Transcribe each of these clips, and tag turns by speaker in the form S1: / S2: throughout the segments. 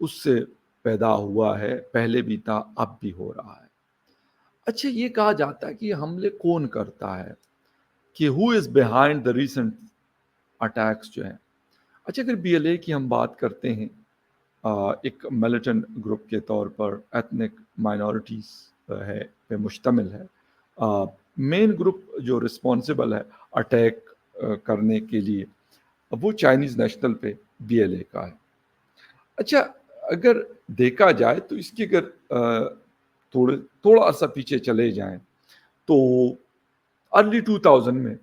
S1: اس سے پیدا ہوا ہے، پہلے بھی تھا، اب بھی ہو رہا ہے۔ اچھا، یہ کہا جاتا ہے کہ یہ حملے کون کرتا ہے، کہ who is behind the recent attacks جو ہیں۔ اچھا، اگر بی ایل اے کی ہم بات کرتے ہیں، ایک ملیٹنٹ گروپ کے طور پر ایتھنک مائنورٹیز ہے پہ مشتمل ہے۔ مین گروپ جو رسپانسبل ہے اٹیک کرنے کے لیے وہ چائنیز نیشنل پہ بی ایل اے کا ہے۔ اچھا، اگر دیکھا جائے تو اس کی اگر تھوڑا سا پیچھے چلے جائیں تو ارلی 2000 میں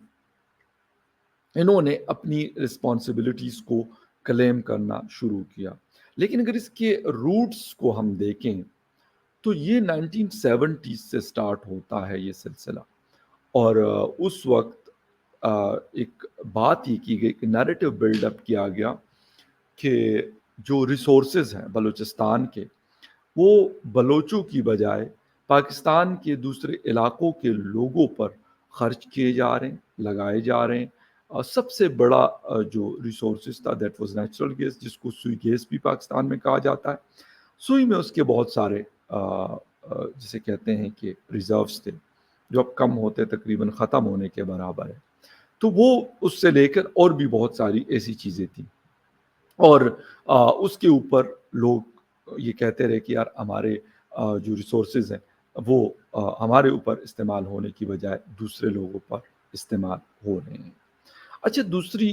S1: انہوں نے اپنی رسپانسبلٹیز کو کلیم کرنا شروع کیا، لیکن اگر اس کے روٹس کو ہم دیکھیں تو یہ 1970 سے سٹارٹ ہوتا ہے یہ سلسلہ، اور اس وقت ایک بات ہی کی گئی، ایک نیریٹو بلڈ اپ کیا گیا کہ جو ریسورسز ہیں بلوچستان کے، وہ بلوچوں کی بجائے پاکستان کے دوسرے علاقوں کے لوگوں پر خرچ کیے جا رہے ہیں، لگائے جا رہے ہیں۔ اور سب سے بڑا جو ریسورسز تھا دیٹ واز نیچرل گیس، جس کو سوئی گیس بھی پاکستان میں کہا جاتا ہے۔ سوئی میں اس کے بہت سارے جسے کہتے ہیں کہ ریزروز تھے جو اب کم ہوتے، تقریباً ختم ہونے کے برابر ہے۔ تو وہ اس سے لے کر اور بھی بہت ساری ایسی چیزیں تھیں، اور اس کے اوپر لوگ یہ کہتے رہے کہ یار ہمارے جو ریسورسز ہیں وہ ہمارے اوپر استعمال ہونے کی بجائے دوسرے لوگوں پر استعمال ہو رہے ہیں۔ اچھا، دوسری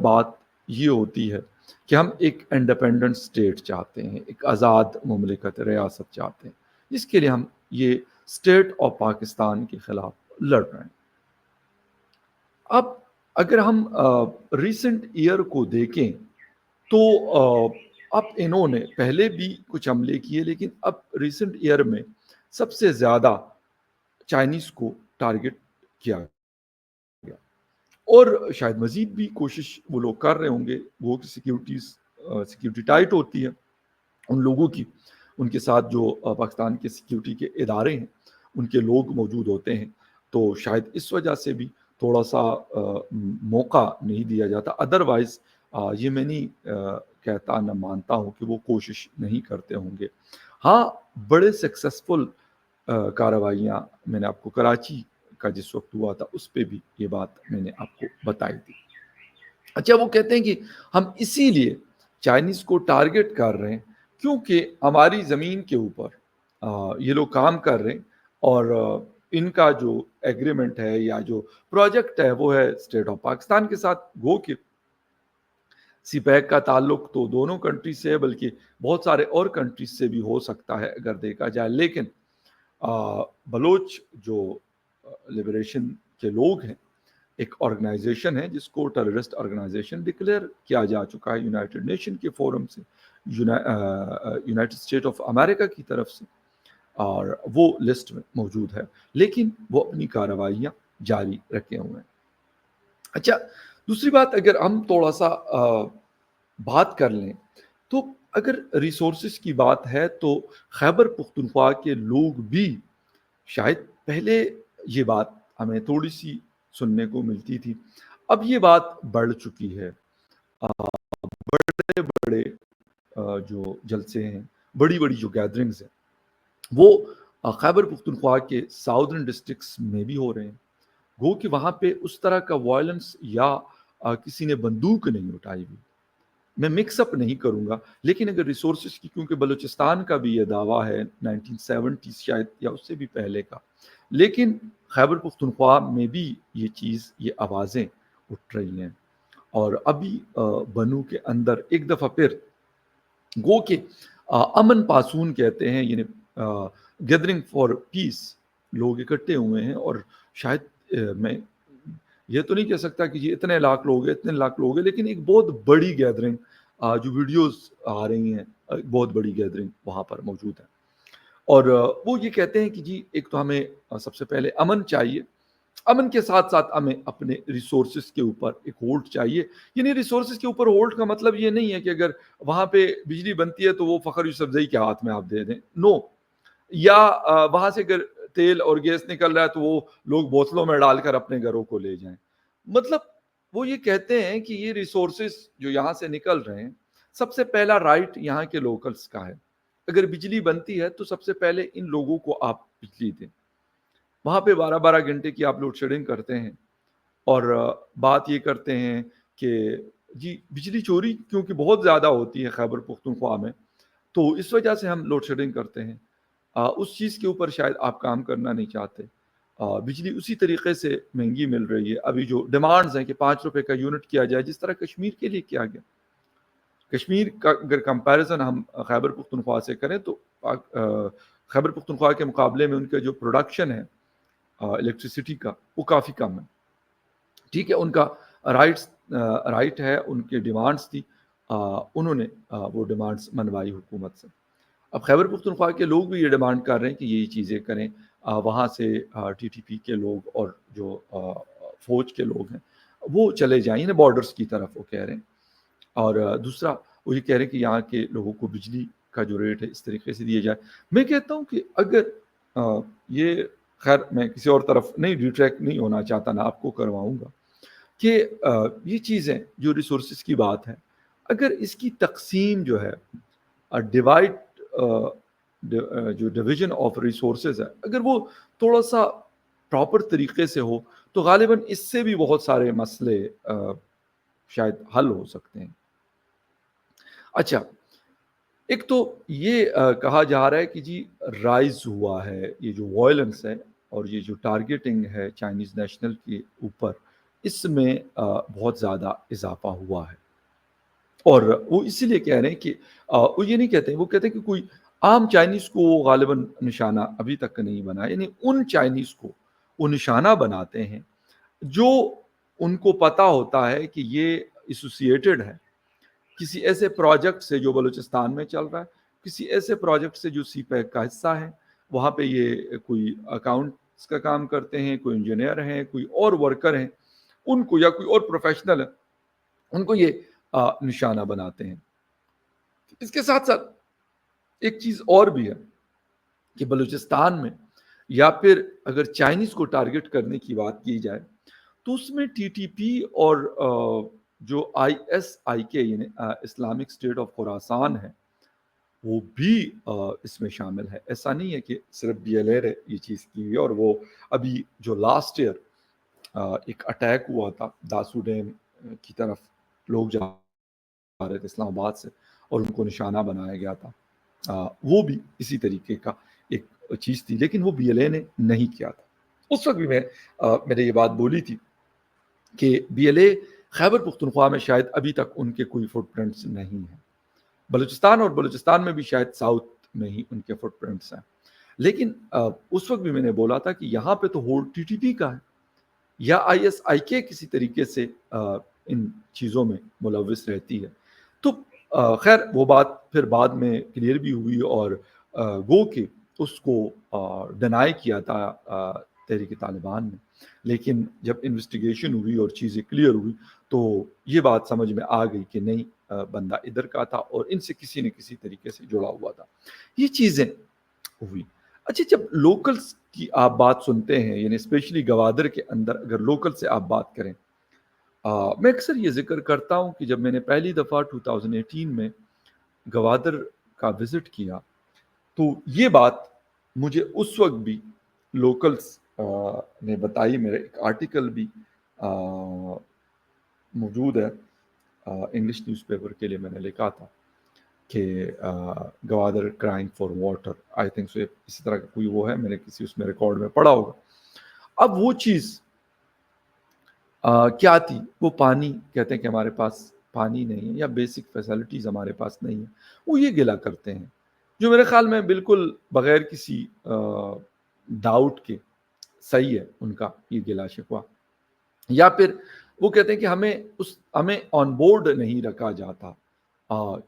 S1: بات یہ ہوتی ہے کہ ہم ایک انڈیپینڈنٹ اسٹیٹ چاہتے ہیں، ایک آزاد مملکت ریاست چاہتے ہیں، جس کے لیے ہم یہ اسٹیٹ آف پاکستان کے خلاف لڑ رہے ہیں۔ اب اگر ہم ریسنٹ ایئر کو دیکھیں تو اب انہوں نے پہلے بھی کچھ حملے کیے، لیکن اب ریسنٹ ایئر میں سب سے زیادہ چائنیز کو ٹارگٹ کیا گیا، اور شاید مزید بھی کوشش وہ لوگ کر رہے ہوں گے۔ وہ سیکیورٹی ٹائٹ ہوتی ہے ان لوگوں کی، ان کے ساتھ جو پاکستان کے سیکیورٹی کے ادارے ہیں ان کے لوگ موجود ہوتے ہیں، تو شاید اس وجہ سے بھی تھوڑا سا موقع نہیں دیا جاتا۔ ادروائز یہ میں نہیں کہتا، نہ مانتا ہوں کہ وہ کوشش نہیں کرتے ہوں گے۔ ہاں، بڑے سکسیسفل کارروائیاں میں نے آپ کو کراچی کا جس وقت ہوا تھا اس پہ بھی یہ بات میں نے آپ کو بتائی تھی۔ اچھا، وہ کہتے ہیں کہ ہم اسی لیے چائنیز کو ٹارگٹ کر رہے ہیں کیونکہ ہماری زمین کے اوپر یہ لوگ کام کر رہے ہیں، اور ان کا جو ایگریمنٹ ہے یا جو پروجیکٹ ہے وہ ہے اسٹیٹ آف پاکستان کے ساتھ۔ گو کہ سی پیک کا تعلق تو دونوں کنٹریز سے ہے، بلکہ بہت سارے اور کنٹریز سے بھی ہو سکتا ہے اگر دیکھا جائے، لیکن بلوچ جو لبریشن کے لوگ ہیں، ایک آرگنائزیشن ہے جس کو ٹیررسٹ آرگنائزیشن ڈکلیئر کیا جا چکا ہے یونائٹڈ نیشن کے فورم سے، یونائٹڈ اسٹیٹ آف امریکہ کی طرف سے، اور وہ لسٹ میں موجود ہے، لیکن وہ اپنی کارروائیاں جاری رکھے ہوئے ہیں۔ اچھا، دوسری بات اگر ہم تھوڑا سا بات کر لیں تو اگر ریسورسز کی بات ہے تو خیبر پختونخوا کے لوگ بھی شاید پہلے یہ بات ہمیں تھوڑی سی سننے کو ملتی تھی، اب یہ بات بڑھ چکی ہے۔ بڑے بڑے جو جلسے ہیں، بڑی بڑی جو گیدرنگز ہیں، وہ خیبر پختونخوا کے ساؤدرن ڈسٹرکٹس میں بھی ہو رہے ہیں۔ گو کہ وہاں پہ اس طرح کا وائلنس یا کسی نے بندوق نہیں اٹھائی ہوئی، میں مکس اپ نہیں کروں گا، لیکن اگر ریسورسز کی، کیونکہ بلوچستان کا بھی یہ دعویٰ ہے 1970 شاید یا اس سے بھی پہلے کا، لیکن خیبر پختونخوا میں بھی یہ چیز، یہ آوازیں اٹھ رہی ہیں، اور ابھی بنو کے اندر ایک دفعہ پھر گو کہ امن پاسون کہتے ہیں، یعنی گیدرنگ فار پیس، لوگ اکٹھے ہوئے ہیں، اور شاید میں یہ تو نہیں کہہ سکتا کہ یہ اتنے لاکھ لوگ ہیں، اتنے لاکھ لوگ ہیں، لیکن ایک بہت بڑی گیدرنگ جو ویڈیوز آ رہی ہیں، ایک بہت بڑی گیدرنگ وہاں پر موجود ہے، اور وہ یہ کہتے ہیں کہ جی ایک تو ہمیں سب سے پہلے امن چاہیے، امن کے ساتھ ساتھ ہمیں اپنے ریسورسز کے اوپر ایک ہولڈ چاہیے۔ یعنی ریسورسز کے اوپر ہولڈ کا مطلب یہ نہیں ہے کہ اگر وہاں پہ بجلی بنتی ہے تو وہ فخر یوسفزئی کے ہاتھ میں آپ دے دیں، نو، یا وہاں سے اگر تیل اور گیس نکل رہا ہے تو وہ لوگ بوتلوں میں ڈال کر اپنے گھروں کو لے جائیں۔ مطلب وہ یہ کہتے ہیں کہ یہ ریسورسز جو یہاں سے نکل رہے ہیں، سب سے پہلا رائٹ یہاں کے لوکلز کا ہے. اگر بجلی بنتی ہے تو سب سے پہلے ان لوگوں کو آپ بجلی دیں. وہاں پہ 12 گھنٹے کی آپ لوڈ شیڈنگ کرتے ہیں اور بات یہ کرتے ہیں کہ جی بجلی چوری کیونکہ بہت زیادہ ہوتی ہے خیبر پختونخوا میں، تو اس وجہ سے ہم لوڈ شیڈنگ کرتے ہیں. اس چیز کے اوپر شاید آپ کام کرنا نہیں چاہتے. بجلی اسی طریقے سے مہنگی مل رہی ہے. ابھی جو ڈیمانڈز ہیں کہ 5 روپے کا یونٹ کیا جائے، جس طرح کشمیر کے لیے کیا گیا. کشمیر کا اگر کمپیریزن ہم خیبر پختونخوا سے کریں تو خیبر پختونخوا کے مقابلے میں ان کا جو پروڈکشن ہے الیکٹریسٹی کا وہ کافی کم ہے. ٹھیک ہے، ان کا رائٹ ہے، ان کی ڈیمانڈز تھی، انہوں نے وہ ڈیمانڈز منوائی حکومت سے. اب خیبر پختونخوا کے لوگ بھی یہ ڈیمانڈ کر رہے ہیں کہ یہ چیزیں کریں. وہاں سے ٹی ٹی پی کے لوگ اور جو فوج کے لوگ ہیں وہ چلے جائیں، یعنی بارڈرز کی طرف وہ کہہ رہے ہیں. اور دوسرا وہ یہ کہہ رہے ہیں کہ یہاں کے لوگوں کو بجلی کا جو ریٹ ہے اس طریقے سے دیا جائے. میں کہتا ہوں کہ اگر یہ خیر میں کسی اور طرف نہیں ریٹریکٹ نہیں ہونا چاہتا، نہ آپ کو کرواؤں گا، کہ یہ چیزیں جو ریسورسز کی بات ہے، اگر اس کی تقسیم جو ہے ڈیوائڈ جو ڈویژن آف ریسورسز ہے، اگر وہ تھوڑا سا پراپر طریقے سے ہو تو غالباً اس سے بھی بہت سارے مسئلے شاید حل ہو سکتے ہیں. اچھا، ایک تو یہ کہا جا رہا ہے کہ جی رائز ہوا ہے یہ جو وائلنس ہے اور یہ جو ٹارگیٹنگ ہے چائنیز نیشنل کے اوپر، اس میں بہت زیادہ اضافہ ہوا ہے. اور وہ اسی لیے کہہ رہے ہیں کہ وہ یہ نہیں کہتے، وہ کہتے ہیں کہ کوئی عام چائنیز کو وہ غالباً نشانہ ابھی تک نہیں بنا، یعنی ان چائنیز کو وہ نشانہ بناتے ہیں جو ان کو پتا ہوتا ہے کہ یہ ایسوسیٹڈ ہے کسی ایسے پروجیکٹ سے جو بلوچستان میں چل رہا ہے، کسی ایسے پروجیکٹ سے جو سی پیک کا حصہ ہے. وہاں پہ یہ کوئی اکاؤنٹس کا کام کرتے ہیں، کوئی انجینئر ہیں، کوئی اور ورکر ہیں، ان کو یا کوئی اور پروفیشنل ہے، ان کو یہ نشانہ بناتے ہیں. اس کے ساتھ ساتھ ایک چیز اور بھی ہے کہ بلوچستان میں یا پھر اگر چائنیز کو ٹارگٹ کرنے کی بات کی جائے تو اس میں ٹی ٹی پی اور جو ISIK یعنی اسلامک اسٹیٹ آف خراسان ہے وہ بھی اس میں شامل ہے. ایسا نہیں ہے کہ صرف BLA نے یہ چیز کی ہے. اور وہ ابھی جو لاسٹ ایئر ایک اٹیک ہوا تھا داسو ڈیم کی طرف، لوگ جا رہے تھے اسلام آباد سے اور ان کو نشانہ بنایا گیا تھا، وہ بھی اسی طریقے کا ایک چیز تھی، لیکن وہ BLA نے نہیں کیا تھا. اس وقت بھی میں نے یہ بات بولی تھی کہ BLA خیبر پختونخوا میں شاید ابھی تک ان کے کوئی فٹ پرنٹس نہیں ہیں. بلوچستان اور بلوچستان میں بھی شاید ساؤتھ میں ہی ان کے فٹ پرنٹس ہیں. لیکن اس وقت بھی میں نے بولا تھا کہ یہاں پہ تو ہولڈ TTP کا ہے یا ISIK کسی طریقے سے ان چیزوں میں ملوث رہتی ہے. تو خیر وہ بات پھر بعد میں کلیئر بھی ہوئی اور گو کہ اس کو ڈینائی کیا تھا تحریک طالبان نے. لیکن جب انویسٹیگیشن ہوئی اور چیزیں کلیئر ہوئی تو یہ بات سمجھ میں آ گئی کہ نہیں، بندہ ادھر کا تھا اور ان سے کسی نہ کسی طریقے سے جڑا ہوا تھا. یہ چیزیں ہوئی. اچھا، جب لوکلز کی آپ بات سنتے ہیں، یعنی اسپیشلی گوادر کے اندر اگر لوکل سے آپ بات کریں، میں اکثر یہ ذکر کرتا ہوں کہ جب میں نے پہلی دفعہ 2018 میں گوادر کا وزٹ کیا تو یہ بات مجھے اس وقت بھی لوکلز نے بتائی. میرا ایک آرٹیکل بھی موجود ہے انگلش نیوز پیپر کے لیے، میں نے لکھا تھا کہ Gwadar crying for water, I think so اسی طرح کا کوئی وہ ہے، میں نے کسی اس میں ریکارڈ میں پڑھا ہوگا. اب وہ چیز کیا تھی؟ وہ پانی، کہتے ہیں کہ ہمارے پاس پانی نہیں ہے یا بیسک فیسلٹیز ہمارے پاس نہیں ہے. وہ یہ گلا کرتے ہیں جو میرے خیال میں بالکل بغیر کسی ڈاؤٹ کے صحیح ہے ان کا یہ گلا شکوہ. یا پھر وہ کہتے ہیں کہ ہمیں آن بورڈ نہیں رکھا جاتا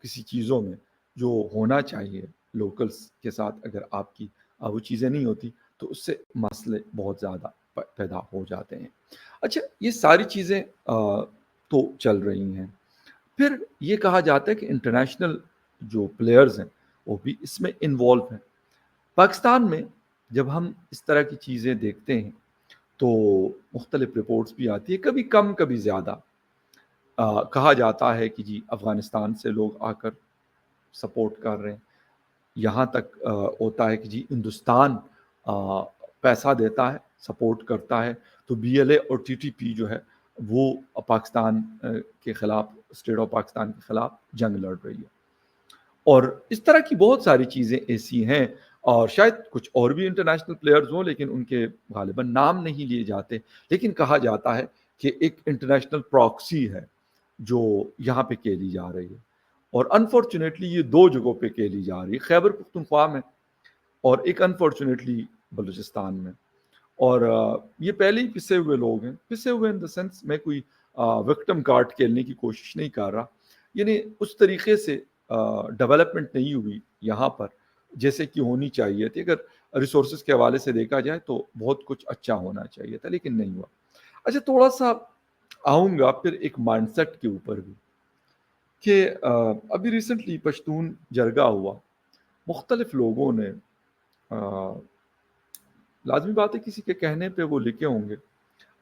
S1: کسی چیزوں میں جو ہونا چاہیے لوکلز کے ساتھ. اگر آپ کی وہ چیزیں نہیں ہوتی تو اس سے مسئلے بہت زیادہ پیدا ہو جاتے ہیں. اچھا، یہ ساری چیزیں تو چل رہی ہیں. پھر یہ کہا جاتا ہے کہ انٹرنیشنل جو پلیئرز ہیں وہ بھی اس میں انوالو ہیں. پاکستان میں جب ہم اس طرح کی چیزیں دیکھتے ہیں تو مختلف رپورٹس بھی آتی ہے، کبھی کم کبھی زیادہ. کہا جاتا ہے کہ جی افغانستان سے لوگ آ کر سپورٹ کر رہے ہیں، یہاں تک ہوتا ہے کہ جی ہندوستان پیسہ دیتا ہے، سپورٹ کرتا ہے، تو بی ایل اے اور ٹی ٹی پی جو ہے وہ پاکستان کے خلاف، اسٹیٹ آف پاکستان کے خلاف جنگ لڑ رہی ہے۔ اور اس طرح کی بہت ساری چیزیں ایسی ہیں، اور شاید کچھ اور بھی انٹرنیشنل پلیئرز ہوں لیکن ان کے غالباً نام نہیں لیے جاتے، لیکن کہا جاتا ہے کہ ایک انٹرنیشنل پراکسی ہے جو یہاں پہ کھیلی جا رہی ہے، اور انفارچونیٹلی یہ دو جگہوں پہ کھیلی جا رہی ہے، خیبر پختونخوا میں اور ایک انفارچونیٹلی بلوچستان میں۔ اور یہ پہلے ہی پسے ہوئے لوگ ہیں، پسے ہوئے ان دا سینس میں کوئی وکٹم کارڈ کھیلنے کی کوشش نہیں کر رہا، یعنی اس طریقے سے ڈیولپمنٹ نہیں ہوئی یہاں پر جیسے کہ ہونی چاہیے تھی۔ اگر ریسورسز کے حوالے سے دیکھا جائے تو بہت کچھ اچھا ہونا چاہیے تھا لیکن نہیں ہوا۔ اچھا، تھوڑا سا آؤں گا پھر ایک مائنڈ سیٹ کے اوپر بھی کہ ابھی ریسنٹلی پشتون جرگہ ہوا، مختلف لوگوں نے لازمی بات ہے کسی کے کہنے پہ وہ لکھے ہوں گے،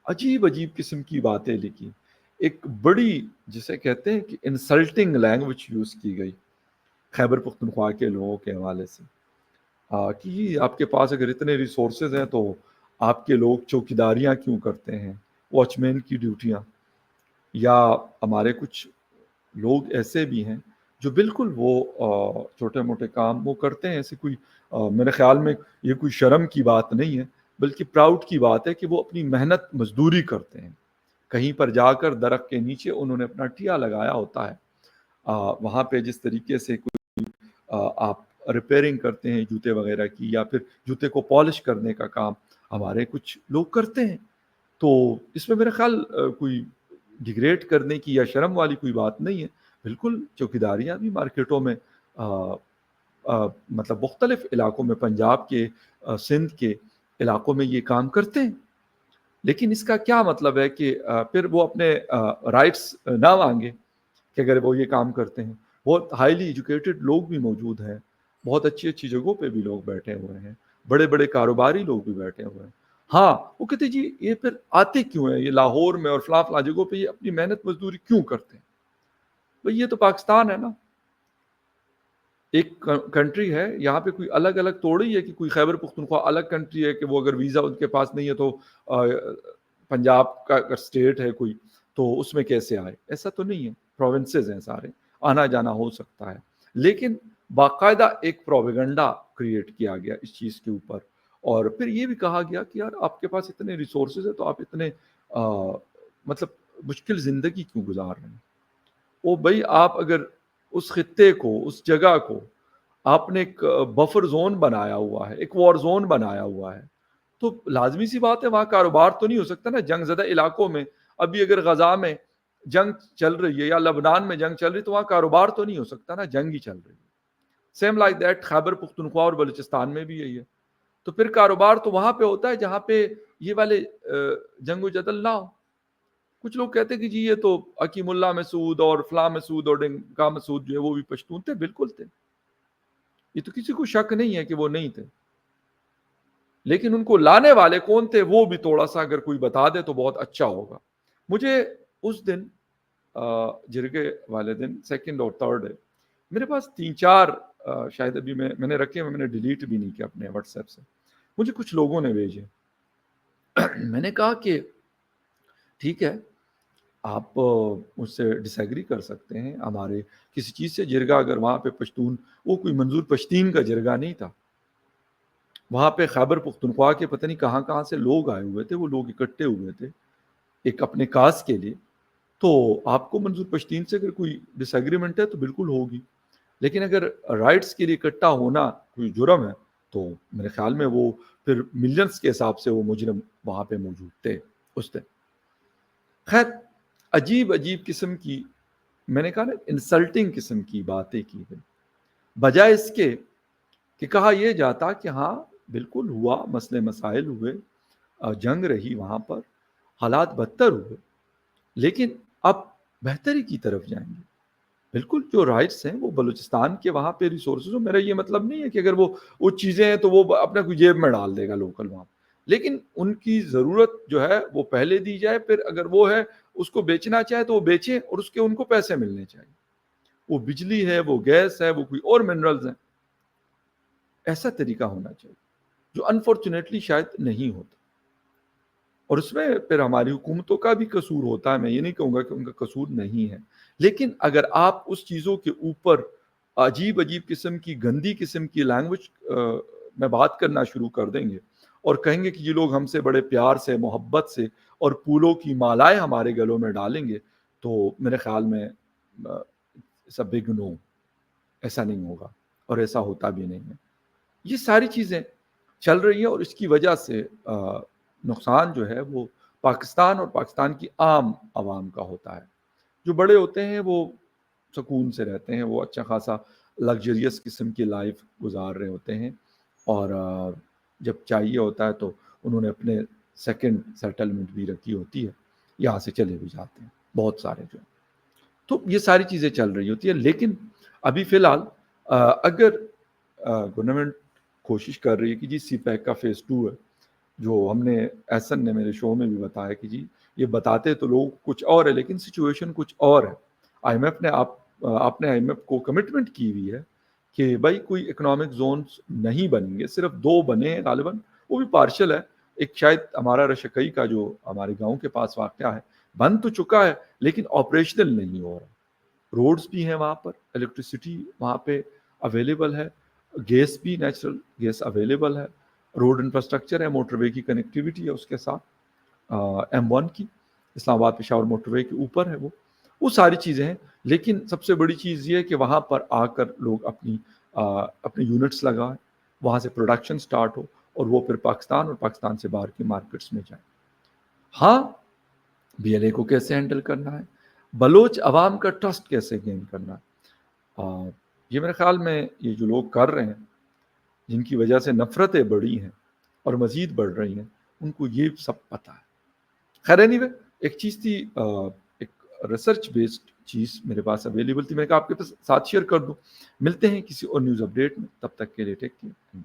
S1: عجیب عجیب قسم کی باتیں لکھی، ایک بڑی جسے کہتے ہیں کہ انسلٹنگ لینگویج یوز کی گئی خیبر پختونخوا کے لوگوں کے حوالے سے، کہ آپ کے پاس اگر اتنے ریسورسز ہیں تو آپ کے لوگ چوکیداریاں کیوں کرتے ہیں، واچ مین کی ڈیوٹیاں، یا ہمارے کچھ لوگ ایسے بھی ہیں جو بالکل وہ چھوٹے موٹے کام وہ کرتے ہیں، ایسے کوئی میرے خیال میں یہ کوئی شرم کی بات نہیں ہے بلکہ پراؤڈ کی بات ہے کہ وہ اپنی محنت مزدوری کرتے ہیں، کہیں پر جا کر درخت کے نیچے انہوں نے اپنا ٹیا لگایا ہوتا ہے، وہاں پہ جس طریقے سے کوئی آپ ریپیئرنگ کرتے ہیں جوتے وغیرہ کی، یا پھر جوتے کو پالش کرنے کا کام ہمارے کچھ لوگ کرتے ہیں، تو اس میں میرا خیال کوئی ڈیگریڈ کرنے کی یا شرم والی کوئی بات نہیں ہے، بالکل چوکیداریاں بھی مارکیٹوں میں مطلب مختلف علاقوں میں، پنجاب کے سندھ کے علاقوں میں یہ کام کرتے ہیں، لیکن اس کا کیا مطلب ہے کہ پھر وہ اپنے رائٹس نہ مانگے کہ اگر وہ یہ کام کرتے ہیں؟ بہت ہائیلی ایجوکیٹڈ لوگ بھی موجود ہیں، بہت اچھی اچھی جگہوں پہ بھی لوگ بیٹھے ہوئے ہیں، بڑے بڑے کاروباری لوگ بھی بیٹھے ہوئے ہیں، ہاں وہ کہتے جی یہ پھر آتے کیوں ہیں یہ لاہور میں اور فلاں فلاں جگہوں پہ یہ اپنی محنت مزدوری کیوں کرتے ہیں؟ بھئی یہ تو پاکستان ہے نا، ایک کنٹری ہے، یہاں پہ کوئی الگ الگ توڑی ہے کہ کوئی خیبر پختونخوا الگ کنٹری ہے کہ وہ اگر ویزا ان کے پاس نہیں ہے تو پنجاب کا اگر اسٹیٹ ہے کوئی تو اس میں کیسے آئے؟ ایسا تو نہیں ہے، پروونسز ہیں سارے، آنا جانا ہو سکتا ہے، لیکن باقاعدہ ایک پروپیگنڈا کریٹ کیا گیا اس چیز کے اوپر، اور پھر یہ بھی کہا گیا کہ یار آپ کے پاس اتنے ریسورسز ہیں تو آپ اتنے مطلب مشکل زندگی کیوں گزار رہے ہیں؟ او بھائی آپ اگر اس خطے کو، اس جگہ کو آپ نے ایک بفر زون بنایا ہوا ہے، ایک وار زون بنایا ہوا ہے، تو لازمی سی بات ہے وہاں کاروبار تو نہیں ہو سکتا نا۔ جنگ زدہ علاقوں میں ابھی اگر غزہ میں جنگ چل رہی ہے یا لبنان میں جنگ چل رہی ہے تو وہاں کاروبار تو نہیں ہو سکتا نا، جنگ ہی چل رہی ہے۔ Same like that Khyber Pakhtunkhwa اور بلوچستان میں بھی یہی ہے، تو پھر کاروبار تو وہاں پہ ہوتا ہے جہاں پہ یہ والے جنگ و جدل نہ ہو۔ کچھ لوگ کہتے ہیں کہ جی یہ تو حکیم اللہ مسعود اور فلاں مسعود اور ڈنکا مسعود جو ہے وہ بھی پشتون تھے، بالکل تھے، یہ تو کسی کو شک نہیں ہے کہ وہ نہیں تھے، لیکن ان کو لانے والے کون تھے وہ بھی تھوڑا سا اگر کوئی بتا دے تو بہت اچھا ہوگا۔ مجھے اس دن جرگے والے دن سیکنڈ اور تھرڈ ہے، میرے پاس 3-4 شاید ابھی میں نے رکھے، میں نے ڈیلیٹ بھی نہیں کیا اپنے واٹس ایپ سے، مجھے کچھ لوگوں نے بھیجے۔ میں نے کہا کہ ٹھیک ہے آپ مجھ سے ڈس ایگری کر سکتے ہیں، ہمارے کسی چیز سے جرگہ اگر وہاں پہ پشتون، وہ کوئی منظور پشتین کا جرگہ نہیں تھا، وہاں پہ خیبر پختونخوا کے پتہ نہیں کہاں کہاں سے لوگ آئے ہوئے تھے، وہ لوگ اکٹھے ہوئے تھے ایک اپنے کاز کے لیے، تو آپ کو منظور پشتین سے اگر کوئی ڈس ایگریمنٹ ہے تو بالکل ہوگی، لیکن اگر رائٹس کے لیے اکٹھا ہونا کوئی جرم ہے تو میرے خیال میں وہ پھر ملینز کے حساب سے وہ مجرم وہاں پہ موجود تھے اس دن۔ خیر، عجیب عجیب قسم کی، میں نے کہا نا انسلٹنگ قسم کی باتیں کی گئی، بجائے اس کے کہ کہا یہ جاتا کہ ہاں بالکل ہوا، مسئلے مسائل ہوئے، جنگ رہی وہاں پر، حالات بدتر ہوئے، لیکن اب بہتری کی طرف جائیں گے، بالکل جو رائٹس ہیں وہ بلوچستان کے وہاں پہ ریسورسز ہو، میرا یہ مطلب نہیں ہے کہ اگر وہ چیزیں ہیں تو وہ اپنا کوئی جیب میں ڈال دے گا لوکل وہاں، لیکن ان کی ضرورت جو ہے وہ پہلے دی جائے، پھر اگر وہ ہے اس کو بیچنا چاہے تو وہ بیچیں اور اس کے ان کو پیسے ملنے چاہیے. وہ بجلی ہے، وہ گیس ہے، وہ کوئی اور منرلز ہیں. ایسا طریقہ ہونا چاہیے جو انفارچونیٹلی شاید نہیں ہوتا. اور اس میں پھر ہماری حکومتوں کا بھی قصور ہوتا ہے. میں یہ نہیں کہوں گا کہ ان کا قصور نہیں ہے، لیکن اگر آپ اس چیزوں کے اوپر عجیب قسم کی گندی قسم کی لینگویج میں بات کرنا شروع کر دیں گے اور کہیں گے کہ یہ لوگ ہم سے بڑے پیار سے، محبت سے اور پھولوں کی مالائیں ہمارے گلوں میں ڈالیں گے، تو میرے خیال میں بگ نو، ایسا نہیں ہوگا اور ایسا ہوتا بھی نہیں ہے. یہ ساری چیزیں چل رہی ہیں اور اس کی وجہ سے نقصان جو ہے وہ پاکستان اور پاکستان کی عام عوام کا ہوتا ہے. جو بڑے ہوتے ہیں وہ سکون سے رہتے ہیں، وہ اچھا خاصا لگژریس قسم کی لائف گزار رہے ہوتے ہیں، اور جب چاہیے ہوتا ہے تو انہوں نے اپنے سیکنڈ سیٹلمنٹ بھی رکھی ہوتی ہے، یہاں سے چلے بھی جاتے ہیں بہت سارے جو. تو یہ ساری چیزیں چل رہی ہوتی ہیں. لیکن ابھی فی الحال اگر گورنمنٹ کوشش کر رہی ہے کہ جی سی پیک کا فیز 2 ہے، جو ہم نے احسن نے میرے شو میں بھی بتایا کہ جی یہ بتاتے تو لوگ کچھ اور ہے لیکن سچویشن کچھ اور ہے. آئی ایم ایف نے آپ نے آئی ایم ایف کو کمٹمنٹ کی ہوئی ہے کہ بھائی کوئی اکنامک زونز نہیں بنیں گے، صرف 2 بنے ہیں غالباً، وہ بھی پارشل ہے. ایک شاید ہمارا رشکئی کا جو ہمارے گاؤں کے پاس واقع ہے بن تو چکا ہے لیکن آپریشنل نہیں ہو رہا. روڈز بھی ہیں وہاں پر، الیکٹریسٹی وہاں پہ اویلیبل ہے، گیس بھی نیچرل گیس اویلیبل ہے، روڈ انفراسٹرکچر ہے، موٹر وے کی کنیکٹیوٹی ہے اس کے ساتھ، M1 کی اسلام آباد پشاور موٹر وے کے اوپر ہے وہ ساری چیزیں ہیں. لیکن سب سے بڑی چیز یہ ہے کہ وہاں پر آ کر لوگ اپنے یونٹس لگائیں، وہاں سے پروڈکشن سٹارٹ ہو اور وہ پھر پاکستان اور پاکستان سے باہر کی مارکیٹس میں جائیں. ہاں، BLA کو کیسے ہینڈل کرنا ہے، بلوچ عوام کا ٹرسٹ کیسے گین کرنا ہے، یہ میرے خیال میں یہ جو لوگ کر رہے ہیں جن کی وجہ سے نفرتیں بڑھی ہیں اور مزید بڑھ رہی ہیں، ان کو یہ سب پتہ ہے. خیر اینی وے، ایک چیز تھی، ایک ریسرچ بیسڈ چیز میرے پاس اویلیبل تھی، میں نے کہا آپ کے ساتھ شیئر کر دوں. ملتے ہیں کسی اور نیوز اپڈیٹ میں، تب تک کے لیے ٹیک کیئر.